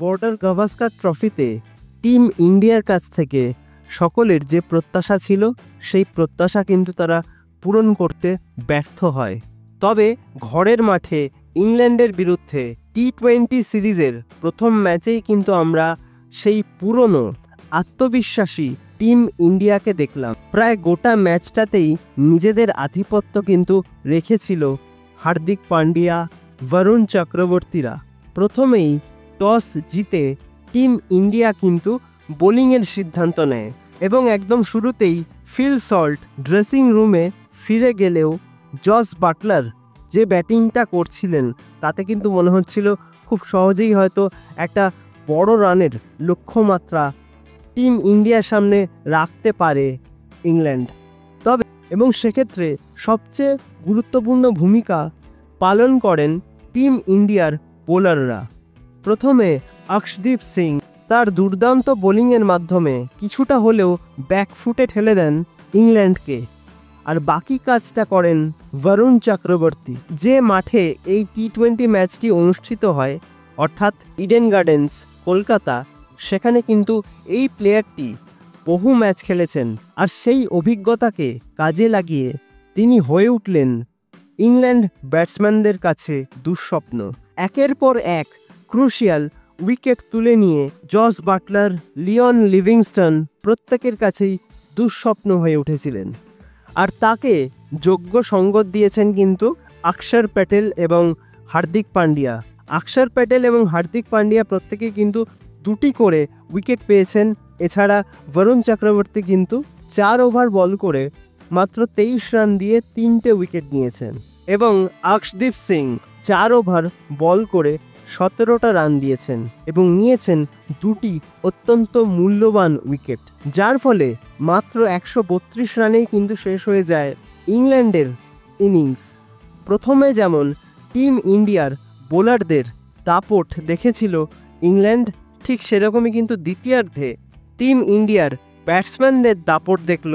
Border Gavaskar ট্রফিতে team ইন্ডিয়ার কাছ থেকে সকলের যে প্রত্যাশা ছিল সেই প্রত্যাশা কিন্তু তারা পূরণ করতে ব্যর্থ হয়। তবে ঘরের মাঠে ইংল্যান্ডের বিরুদ্ধে টি-20 সিরিজের প্রথম ম্যাচেই কিন্তু আমরা সেই পুরনো আত্মবিশ্বাসী টিম ইন্ডিয়াকে দেখলাম। প্রায় গোটা ম্যাচটাতেই নিজেদের আধিপত্য কিন্তু রেখেছিল হার্দিক পান্ডিয়া, বরুণ চক্রবর্তীরা। প্রথমেই টস জিতে টিম ইন্ডিয়া কিন্তু বোলিংয়ের সিদ্ধান্ত নেয় এবং একদম শুরুতেই ফিল সল্ট ড্রেসিং রুমে ফিরে গেলেও জস বাটলার যে ব্যাটিংটা করছিলেন তাতে কিন্তু মনে হচ্ছিল খুব সহজেই হয়তো একটা বড় রানের লক্ষ্যমাত্রা টিম ইন্ডিয়ার সামনে রাখতে পারে ইংল্যান্ড। তবে এবং সেক্ষেত্রে সবচেয়ে গুরুত্বপূর্ণ ভূমিকা পালন করেন টিম ইন্ডিয়ার বোলাররা। প্রথমে অর্শদীপ সিং তার দুর্দান্ত বোলিংয়ের মাধ্যমে কিছুটা হলেও ব্যাকফুটে ঠেলে দেন ইংল্যান্ডকে, আর বাকি কাজটা করেন বরুণ চক্রবর্তী। যে মাঠে এই টি-20 ম্যাচটি অনুষ্ঠিত হয় অর্থাৎ ইডেন গার্ডেন্স, কলকাতা, সেখানে কিন্তু এই প্লেয়ারটি বহু ম্যাচ খেলেছেন, আর সেই অভিজ্ঞতাকে কাজে লাগিয়ে তিনি হয়ে উঠলেন ইংল্যান্ড ব্যাটসম্যানদের কাছে দুঃস্বপ্ন। একের পর এক ক্রুশিয়াল উইকেট তুলে নিয়ে জস বাটলার, লিওন লিভিংস্টন প্রত্যেকের কাছেই দুঃস্বপ্ন হয়ে উঠেছিলেন, আর তাকে যোগ্য সঙ্গত দিয়েছেন কিন্তু অক্ষর প্যাটেল এবং হার্দিক পান্ডিয়া। অক্ষর প্যাটেল এবং হার্দিক পান্ডিয়া প্রত্যেকেই কিন্তু 2টি করে উইকেট পেয়েছেন। এছাড়া বরুণ চক্রবর্তী কিন্তু 4 ওভার বল করে মাত্র 23 রান দিয়ে 3টে উইকেট নিয়েছেন এবং অর্শদীপ সিং 4 ওভার বল করে 17টা রান দিয়েছেন এবং নিয়েছেন 2টি অত্যন্ত মূল্যবান উইকেট, যার ফলে মাত্র 132 রানেই কিন্তু শেষ হয়ে যায় ইংল্যান্ডের ইনিংস। প্রথমে যেমন টিম ইন্ডিয়ার বোলারদের দাপট দেখেছিল ইংল্যান্ড, ঠিক সেরকমই কিন্তু দ্বিতীয়ার্ধে টিম ইন্ডিয়ার ব্যাটসম্যানদের দাপট দেখল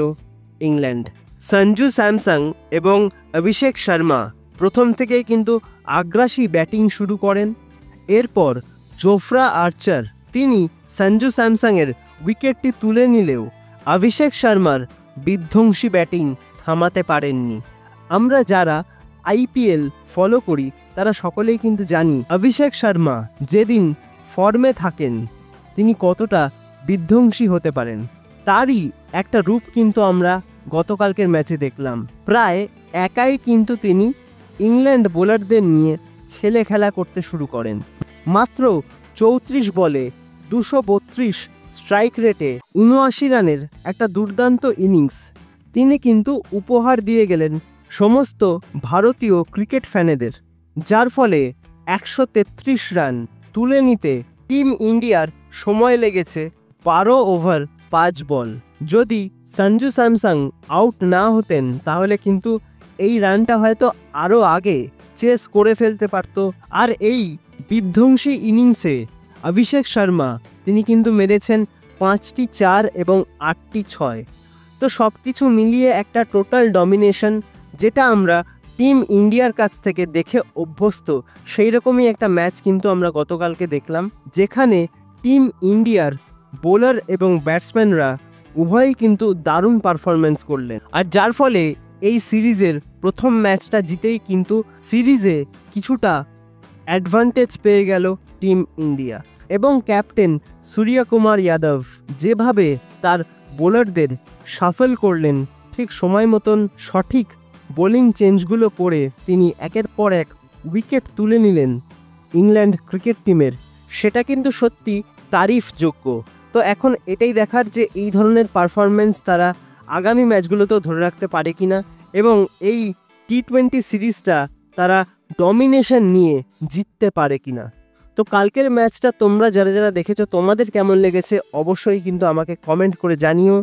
ইংল্যান্ড। সঞ্জু স্যামসন এবং অভিষেক শর্মা প্রথম থেকেই কিন্তু আগ্রাসী ব্যাটিং শুরু করেন। এরপর জোফরা আর্চার তিনি সঞ্জু স্যামসনের উইকেটটি তুলে নিলেও অভিষেক শর্মার বিধ্বংসী ব্যাটিং থামাতে পারেননি। আমরা যারা আইপিএল ফলো করি তারা সকলেই কিন্তু জানি অভিষেক শর্মা যেদিন ফর্মে থাকেন তিনি কতটা বিধ্বংসী হতে পারেন। তারই একটা রূপ কিন্তু আমরা গতকালকের ম্যাচে দেখলাম। প্রায় একাই কিন্তু তিনি ইংল্যান্ড বোলারদের নিয়ে ছেলে খেলা করতে শুরু করেন। মাত্র 34 বলে 232 স্ট্রাইক রেটে 79 রানের একটা দুর্দান্ত ইনিংস তিনি কিন্তু উপহার দিয়ে গেলেন সমস্ত ভারতীয় ক্রিকেট ফ্যানেদের, যার ফলে 133 রান তুলে নিতে টিম ইন্ডিয়ার সময় লেগেছে 12 ওভার 5 বল। যদি সঞ্জু স্যামসন আউট না হতেন তাহলে কিন্তু এই রানটা হয়তো আরও আগে চেস করে ফেলতে পারত। আর এই বিধ্বংসী ইনিংসে অভিষেক শর্মা তিনি কিন্তু মেরেছেন 5টি 4 এবং 8টি 6। তো সব কিছু মিলিয়ে একটা টোটাল ডমিনেশন, যেটা আমরা টিম ইন্ডিয়ার কাছ থেকে দেখে অভ্যস্ত সেই রকমই একটা ম্যাচ কিন্তু আমরা গতকালকে দেখলাম, যেখানে টিম ইন্ডিয়ার বোলার এবং ব্যাটসম্যানরা উভয়ই কিন্তু দারুণ পারফরমেন্স করলেন, আর যার ফলে এই সিরিজের প্রথম ম্যাচটা জিতেই কিন্তু সিরিজে কিছুটা অ্যাডভান্টেজ পেয়ে গেল টিম ইন্ডিয়া। এবং ক্যাপ্টেন সূর্যকুমার যাদব যেভাবে তার বোলারদের শাফল করলেন, ঠিক সময় মতন সঠিক বোলিং চেঞ্জগুলো করে তিনি একের পর এক উইকেট তুলে নিলেন ইংল্যান্ড ক্রিকেট টিমের, সেটা কিন্তু সত্যি তারিফযোগ্য। তো এখন এটাই দেখার যে এই ধরনের পারফরমেন্স তারা আগামী ম্যাচগুলোতেও ধরে রাখতে পারে কিনা এবং এই টি-20 সিরিজটা তারা ডমিনেশন নিয়ে জিততে পারে কিনা। তো কালকের ম্যাচটা তোমরা যারা যারা দেখেছো তোমাদের কেমন লেগেছে অবশ্যই কিন্তু আমাকে কমেন্ট করে জানিও।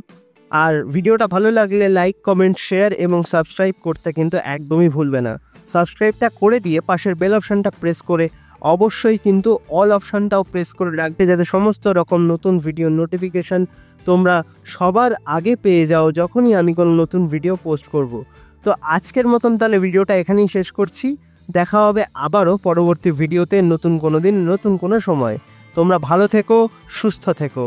আর ভিডিওটা ভালো লাগলে লাইক, কমেন্ট, শেয়ার এবং সাবস্ক্রাইব করতে কিন্তু একদমই ভুলবে না। সাবস্ক্রাইবটা করে দিয়ে পাশের বেল অপশানটা প্রেস করে অবশ্যই কিন্তু অল অপশানটাও প্রেস করে রাখবে, যাতে সমস্ত রকম নতুন ভিডিও নোটিফিকেশান তোমরা সবার আগে পেয়ে যাও যখনই আমি কোনো নতুন ভিডিও পোস্ট করব। তো আজকের মতন তাহলে ভিডিওটা এখানেই শেষ করছি। দেখা হবে আবারও পরবর্তী ভিডিওতে নতুন কোনো দিন নতুন কোনো সময়। তোমরা ভালো থেকো, সুস্থ থেকো।